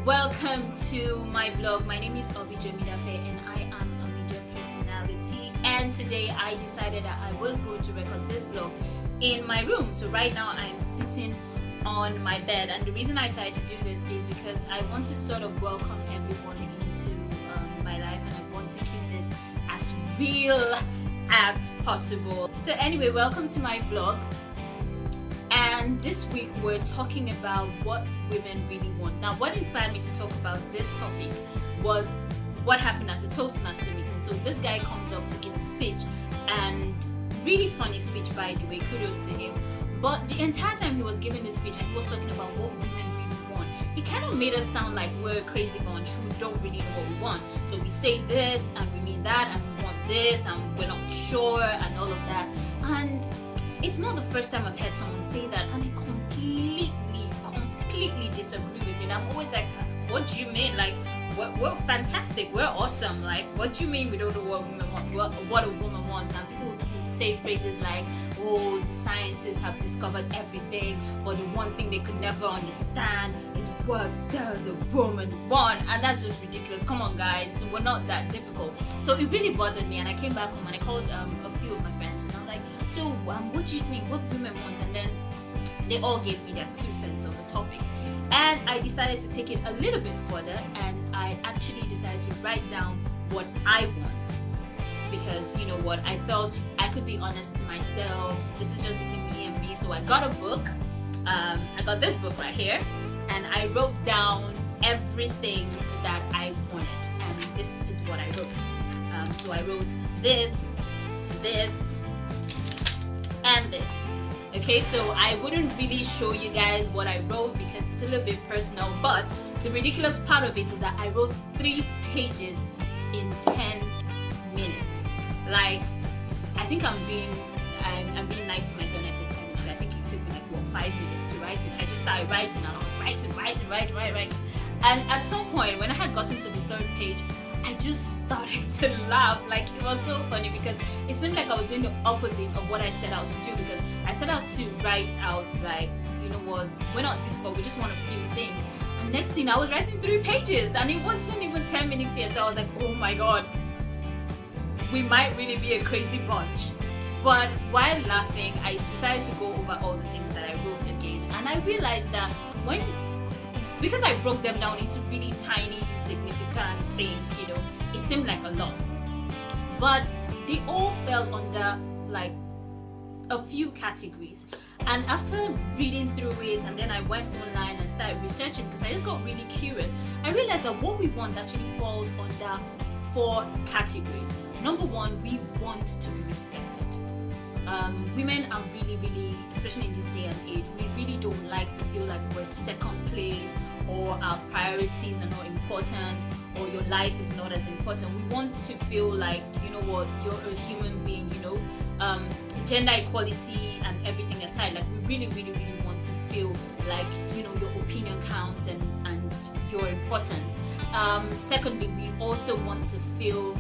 Welcome to my vlog. My name is Obi Jamidafe and I am a media personality, and today I decided that I was going to record this vlog in my room. So right now I'm sitting on my bed, and the reason I decided to do this is because I want to sort of welcome everyone into my life, and I want to keep this as real as possible. So anyway, welcome to my vlog. And this week we're talking about what women really want. Now, what inspired me to talk about this topic was what happened at the Toastmaster meeting. So this guy comes up to give a speech, and really funny speech, by the way, kudos to him. But the entire time he was giving this speech and he was talking about what women really want, he kind of made us sound like we're a crazy bunch who don't really know what we want. So we say this and we mean that, and we want this and we're not sure and all of that. And it's not the first time I've heard someone say that, and I completely disagree with it. I'm always like, what do you mean? Like, we're fantastic, we're awesome. Like, what do you mean we don't know what women want, what a woman wants? And people say phrases like, oh, the scientists have discovered everything, but the one thing they could never understand is what does a woman want? And that's just ridiculous. Come on, guys, we're not that difficult. So it really bothered me, and I came back home and I called a few of my friends, and I'm like, so what do you think, what women want? And then they all gave me their 2 cents on the topic, and I decided to take it a little bit further, and I actually decided to write down what I want, because you know what, I felt I could be honest to myself. This is just between me and me. So I got a book, I got this book right here, and I wrote down everything that I wanted, and this is what I wrote. So I wrote this, and this. Okay, so I wouldn't really show you guys what I wrote because it's a little bit personal, but the ridiculous part of it is that I wrote 3 pages in 10 minutes. Like, I think I'm being nice to myself when I say 10 minutes. I think it took me like 5 minutes to write it. I just started writing, and I was writing. And at some point, when I had gotten to the 3rd page, I just started to laugh. Like, it was so funny because it seemed like I was doing the opposite of what I set out to do, because I set out to write out, like, you know what, we're not difficult, we just want a few things. And next thing, I was writing 3 pages, and it wasn't even 10 minutes yet. So I was like, oh my god, we might really be a crazy bunch. But while laughing, I decided to go over all the things that I wrote again, and I realized that because I broke them down into really tiny, insignificant things, you know, it seemed like a lot. But they all fell under like a few categories. And after reading through it, and then I went online and started researching because I just got really curious, I realized that what we want actually falls under 4 categories. Number 1, we want to be respected. Women are really, especially in this day and age, we really don't like to feel like we're second place, or our priorities are not important, or your life is not as important. We want to feel like, you know what, you're a human being, you know, gender equality and everything aside, like we really want to feel like, you know, your opinion counts and you're important. Secondly, we also want to feel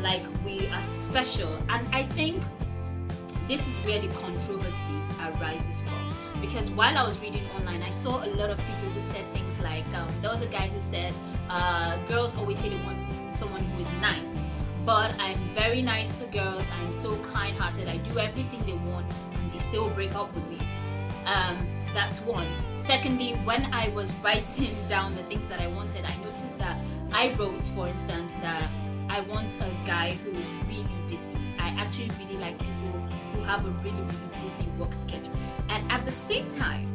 like we are special, and I think this is where the controversy arises from, because while I was reading online, I saw a lot of people who said things like, there was a guy who said, girls always say they want someone who is nice, but I'm very nice to girls, I'm so kind-hearted, I do everything they want, and they still break up with me. That's one. Secondly, when I was writing down the things that I wanted, I noticed that I wrote, for instance, that I want a guy who is really busy. I actually really like people who have a really busy work schedule. And at the same time,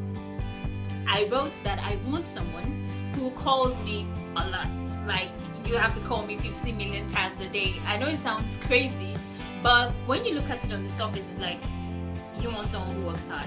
I wrote that I want someone who calls me a lot. Like, you have to call me 50 million times a day. I know it sounds crazy, but when you look at it on the surface, it's like, you want someone who works hard,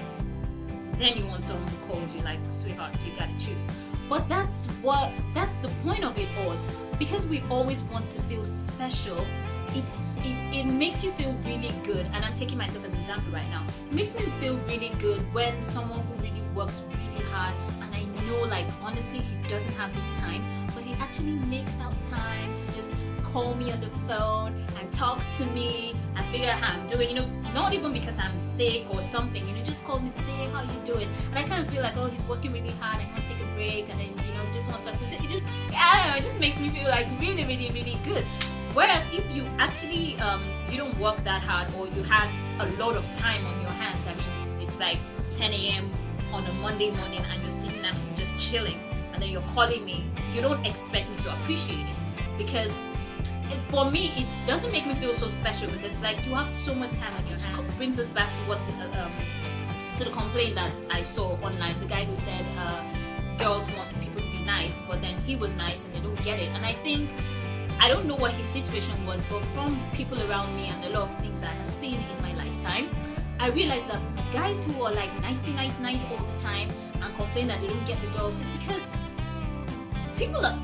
then you want someone who calls you, like, sweetheart, you gotta choose. But that's the point of it all, because we always want to feel special. It makes you feel really good, and I'm taking myself as an example right now. It makes me feel really good when someone who really works really hard, and I know, like, honestly, he doesn't have this time, but he actually makes out time to just call me on the phone and talk to me and figure out how I'm doing, not even because I'm sick or something, just call me to say, hey, how you doing? And I kind of feel like, oh, he's working really hard and he wants to take a break, and then, he just wants to talk to me. So I don't know, it just makes me feel like really, really, really good. Whereas if you actually, you don't work that hard, or you had a lot of time on your hands, I mean, it's like 10 a.m. on a Monday morning and you're sitting at home just chilling, and then you're calling me, you don't expect me to appreciate it, because for me, it doesn't make me feel so special, because like, you have so much time on your hands. It brings us back to what to the complaint that I saw online, the guy who said girls want people to be nice, but then he was nice and they don't get it. And I don't know what his situation was, but from people around me and a lot of things I have seen in my lifetime, I realized that guys who are like nice all the time and complain that they don't get the girls, is because people are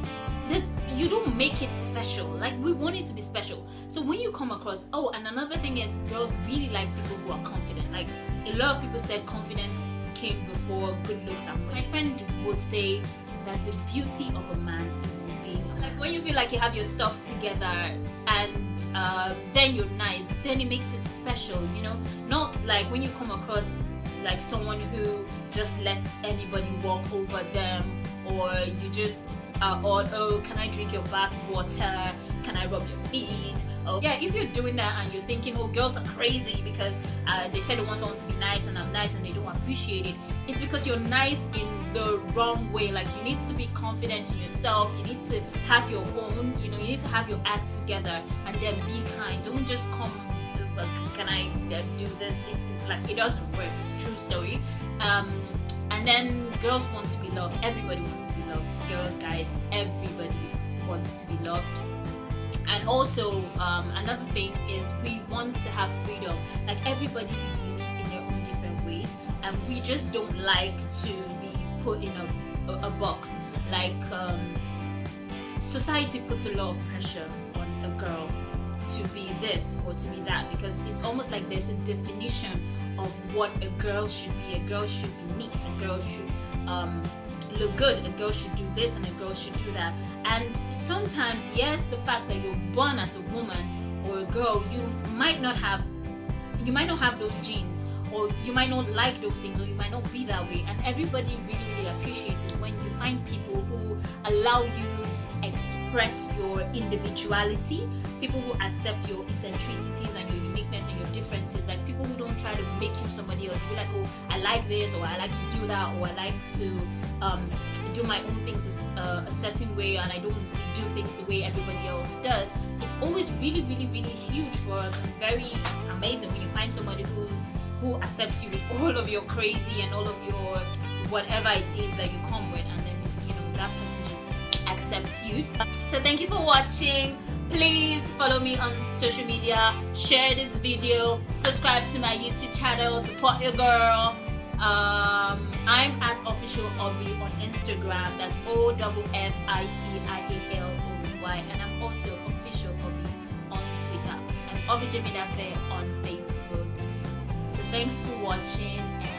you don't make it special. Like, we want it to be special. So when you come across, and another thing is, girls really like people who are confident. Like, a lot of people said confidence came before good looks, and my friend would say that the beauty of a man is in being a man. Like, when you feel like you have your stuff together and then you're nice, then it makes it special, not like when you come across like someone who just lets anybody walk over them, or you just can I drink your bath water, can I rub your feet? Yeah, if you're doing that and you're thinking, girls are crazy because they said they want someone to be nice and I'm nice and they don't appreciate it, it's because you're nice in the wrong way. Like, you need to be confident in yourself, you need to have your own, you need to have your act together, and then be kind. Don't just come, can I do this? It doesn't work. True story. And then girls want to be loved. Everybody wants to be loved. Girls, guys, everybody wants to be loved. And also, another thing is, we want to have freedom. Like, everybody is unique in their own different ways, and we just don't like to be put in a box. Like, society puts a lot of pressure on a girl to be this or to be that, because it's almost like there's a definition of what a girl should be. A girl should be neat, a girl should look good, a girl should do this, and a girl should do that. And sometimes, yes, the fact that you're born as a woman or a girl, you might not have those genes, or you might not like those things, or you might not be that way. And everybody really, really appreciates it when you find people who allow you express your individuality, people who accept your eccentricities and your uniqueness and your differences. Like, people who don't try to make you somebody else. Be like, I like this, or I like to do that, or I like to do my own things a certain way, and I don't do things the way everybody else does. It's always really, really, really huge for us, and very amazing when you find somebody who accepts you with all of your crazy and all of your whatever it is that you come with, and then that person just accepts you. So thank you for watching. Please follow me on social media, share this video, subscribe to my YouTube channel, support your girl. I'm at official Obi on Instagram. That's OFFICIALOBY, and I'm also official Obi on Twitter. I'm Obi Jemidafe on Facebook. So thanks for watching. And